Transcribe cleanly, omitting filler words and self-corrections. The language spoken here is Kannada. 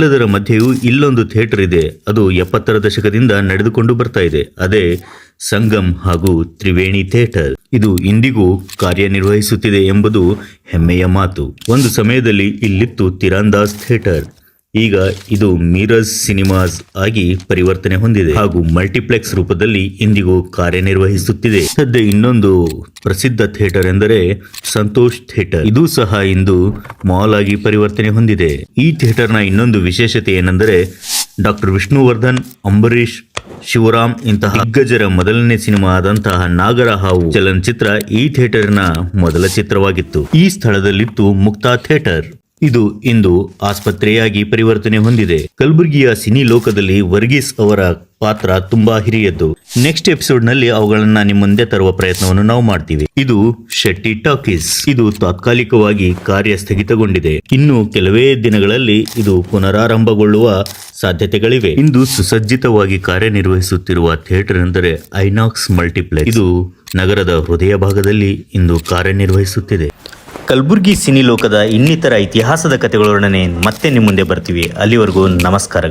ಎಲ್ಲದರ ಮಧ್ಯೆಯೂ ಇಲ್ಲೊಂದು ಥಿಯೇಟರ್ ಇದೆ. ಅದು 70ರ ದಶಕದಿಂದ ನಡೆದುಕೊಂಡು ಬರ್ತಾ ಇದೆ. ಅದೇ ಸಂಗಮ್ ಹಾಗೂ ತ್ರಿವೇಣಿ ಥಿಯೇಟರ್. ಇದು ಇಂದಿಗೂ ಕಾರ್ಯನಿರ್ವಹಿಸುತ್ತಿದೆ ಎಂಬುದು ಹೆಮ್ಮೆಯ ಮಾತು. ಒಂದು ಸಮಯದಲ್ಲಿ ಇಲ್ಲಿತ್ತು ತಿರಂದಾಜ್ ಥಿಯೇಟರ್. ಈಗ ಇದು ಮಿರಜ್ ಸಿನಿಮಾಸ್ ಆಗಿ ಪರಿವರ್ತನೆ ಹೊಂದಿದೆ ಹಾಗೂ ಮಲ್ಟಿಪ್ಲೆಕ್ಸ್ ರೂಪದಲ್ಲಿ ಇಂದಿಗೂ ಕಾರ್ಯನಿರ್ವಹಿಸುತ್ತಿದೆ. ಸದ್ಯ ಇನ್ನೊಂದು ಪ್ರಸಿದ್ಧ ಥಿಯೇಟರ್ ಎಂದರೆ ಸಂತೋಷ್ ಥಿಯೇಟರ್. ಇದು ಸಹ ಇಂದು ಮಾಲ್ ಆಗಿ ಪರಿವರ್ತನೆ ಹೊಂದಿದೆ. ಈ ಥಿಯೇಟರ್ನ ಇನ್ನೊಂದು ವಿಶೇಷತೆ ಏನೆಂದರೆ ಡಾಕ್ಟರ್ ವಿಷ್ಣುವರ್ಧನ್, ಅಂಬರೀಶ್, ಶಿವರಾಮ್ ಇಂತಹ ದಿಗ್ಗಜರ ಮೊದಲನೇ ಸಿನಿಮಾ ಆದಂತಹ ನಾಗರಹಾವು ಚಲನಚಿತ್ರ ಈ ಥಿಯೇಟರ್ನ ಮೊದಲ ಚಿತ್ರವಾಗಿತ್ತು. ಈ ಸ್ಥಳದಲ್ಲಿತ್ತು ಮುಕ್ತಾ ಥಿಯೇಟರ್. ಇದು ಇಂದು ಆಸ್ಪತ್ರೆಯಾಗಿ ಪರಿವರ್ತನೆ ಹೊಂದಿದೆ. ಕಲಬುರಗಿಯ ಸಿನಿ ಲೋಕದಲ್ಲಿ ವರ್ಗೀಸ್ ಅವರ ಪಾತ್ರ ತುಂಬಾ ಹಿರಿಯದ್ದು. ನೆಕ್ಸ್ಟ್ ಎಪಿಸೋಡ್ ನಲ್ಲಿ ಅವುಗಳನ್ನ ನಿಮ್ಮ ಮುಂದೆ ತರುವ ಪ್ರಯತ್ನವನ್ನು ನಾವು ಮಾಡ್ತೀವಿ. ಇದು ಶೆಟ್ಟಿ ಟಾಕೀಸ್. ಇದು ತಾತ್ಕಾಲಿಕವಾಗಿ ಕಾರ್ಯ ಸ್ಥಗಿತಗೊಂಡಿದೆ. ಇನ್ನು ಕೆಲವೇ ದಿನಗಳಲ್ಲಿ ಇದು ಪುನರಾರಂಭಗೊಳ್ಳುವ ಸಾಧ್ಯತೆಗಳಿವೆ. ಇಂದು ಸುಸಜ್ಜಿತವಾಗಿ ಕಾರ್ಯನಿರ್ವಹಿಸುತ್ತಿರುವ ಥಿಯೇಟರ್ ಎಂದರೆ ಐನಾಕ್ಸ್ ಮಲ್ಟಿಪ್ಲೆಕ್ಸ್. ಇದು ನಗರದ ಹೃದಯ ಭಾಗದಲ್ಲಿ ಇಂದು ಕಾರ್ಯನಿರ್ವಹಿಸುತ್ತಿದೆ. ಕಲಬುರ್ಗಿ ಸಿನಿ ಲೋಕದ ಇನ್ನಿತರ ಇತಿಹಾಸದ ಕಥೆಗಳೊಡನೆ ಮತ್ತೆ ನಿಮ್ಮ ಮುಂದೆ ಬರ್ತೀವಿ. ಅಲ್ಲಿವರೆಗೂ ನಮಸ್ಕಾರಗಳು.